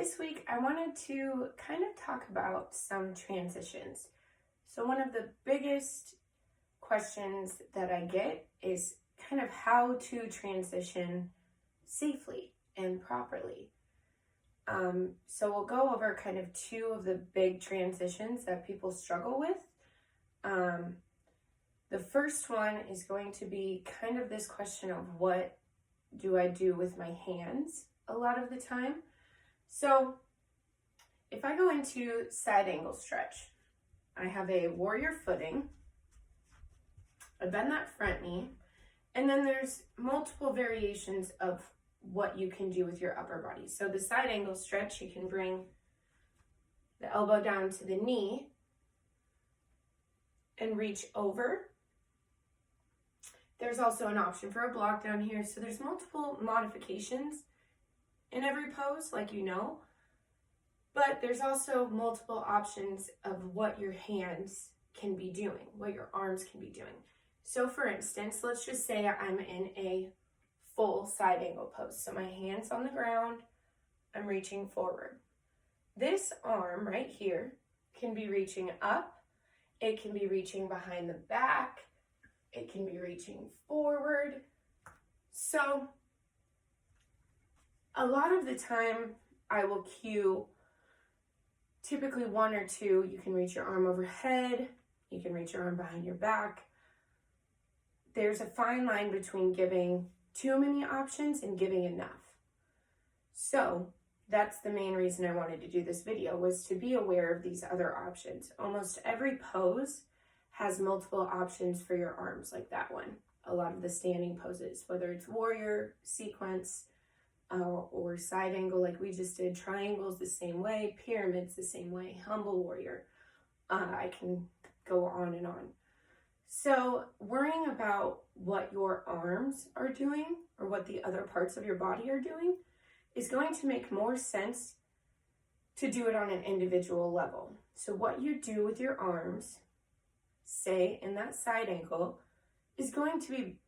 this week I wanted to kind of talk about some transitions. So one of the biggest questions that I get is kind of how to transition safely and properly. So we'll go over kind of two of the big transitions that people struggle with. The first one is going to be kind of this question of what do I do with my hands a lot of the time. So if I go into side angle stretch, I have a warrior footing, I bend that front knee, and then there's multiple variations of what you can do with your upper body. So the side angle stretch, you can bring the elbow down to the knee and reach over. There's also an option for a block down here. So there's multiple modifications in every pose, like you know, but there's also multiple options of what your hands can be doing, what your arms can be doing. So for instance, let's just say I'm in a full side angle pose. So my hand's on the ground, I'm reaching forward. This arm right here can be reaching up, it can be reaching behind the back, it can be reaching forward. So a lot of the time I will cue typically one or two. You can reach your arm overhead, you can reach your arm behind your back. There's a fine line between giving too many options and giving enough. So that's the main reason I wanted to do this video, was to be aware of these other options. Almost every pose has multiple options for your arms, like that one. A lot of the standing poses, whether it's warrior, sequence, or side angle like we just did, triangles the same way, pyramids the same way, humble warrior. I can go on and on. So worrying about what your arms are doing or what the other parts of your body are doing is going to make more sense to do it on an individual level. So what you do with your arms, say in that side angle, is going to be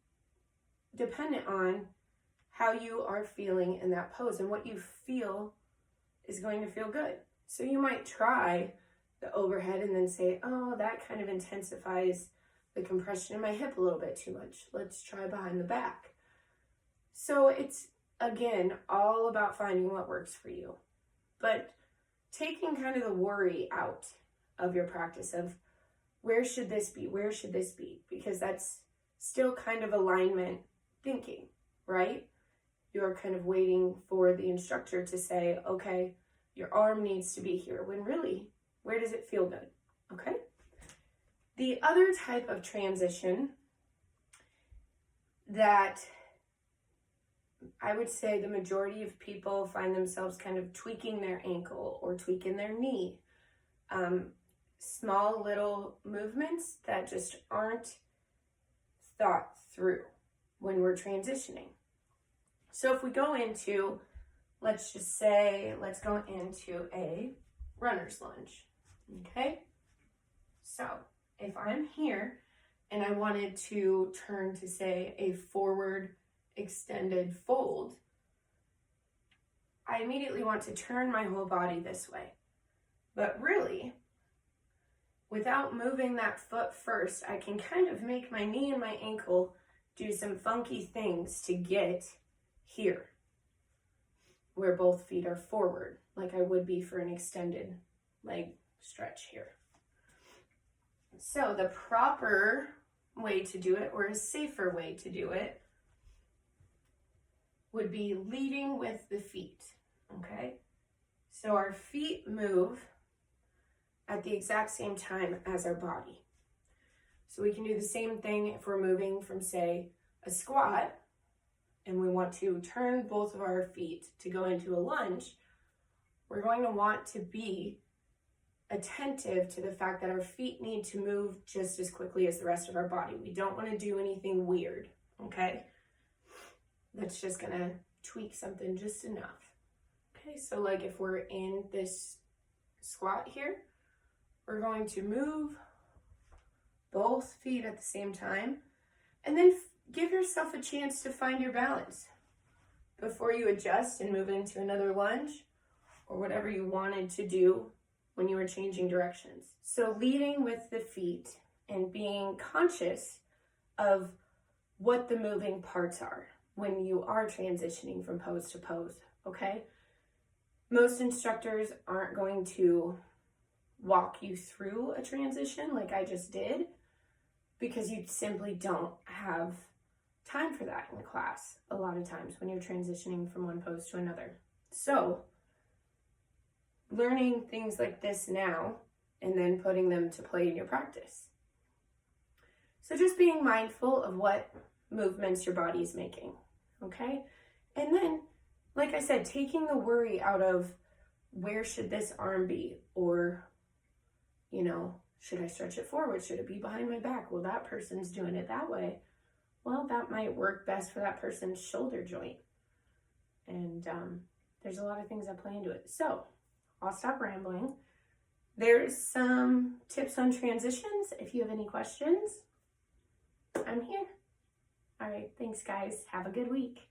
dependent on how you are feeling in that pose, and what you feel is going to feel good. So you might try the overhead and then say, oh, that kind of intensifies the compression in my hip a little bit too much. Let's try behind the back. So it's, again, all about finding what works for you, but taking kind of the worry out of your practice of where should this be? Where should this be? Because that's still kind of alignment thinking, right? You're kind of waiting for the instructor to say, okay, your arm needs to be here, when really, where does it feel good? Okay. The other type of transition that I would say the majority of people find themselves kind of tweaking their ankle or tweaking their knee. Small little movements that just aren't thought through when we're transitioning. So if we go into, let's go into a runner's lunge, okay? So if I'm here and I wanted to turn to, say, a forward extended fold, I immediately want to turn my whole body this way. But really, without moving that foot first, I can kind of make my knee and my ankle do some funky things to get here, where both feet are forward, like I would be for an extended leg stretch here. So the proper way to do it, or a safer way to do it, would be leading with the feet, okay? So our feet move at the exact same time as our body. So we can do the same thing if we're moving from, say, a squat, and we want to turn both of our feet to go into a lunge. We're going to want to be attentive to the fact that our feet need to move just as quickly as the rest of our body. We don't want to do anything weird, okay? That's just gonna tweak something just enough. Okay, so like if we're in this squat here, we're going to move both feet at the same time, and then give yourself a chance to find your balance before you adjust and move into another lunge, or whatever you wanted to do when you were changing directions. So leading with the feet and being conscious of what the moving parts are when you are transitioning from pose to pose, okay? Most instructors aren't going to walk you through a transition like I just did, because you simply don't have time for that in class a lot of times when you're transitioning from one pose to another. So learning things like this now and then putting them to play in your practice. So just being mindful of what movements your body is making, okay? And then, like I said, taking the worry out of where should this arm be, or, you know, should I stretch it forward? Should it be behind my back? Well, that person's doing it that way. Well, that might work best for that person's shoulder joint. And there's a lot of things that play into it. So I'll stop rambling. There's some tips on transitions. If you have any questions, I'm here. All right, thanks guys. Have a good week.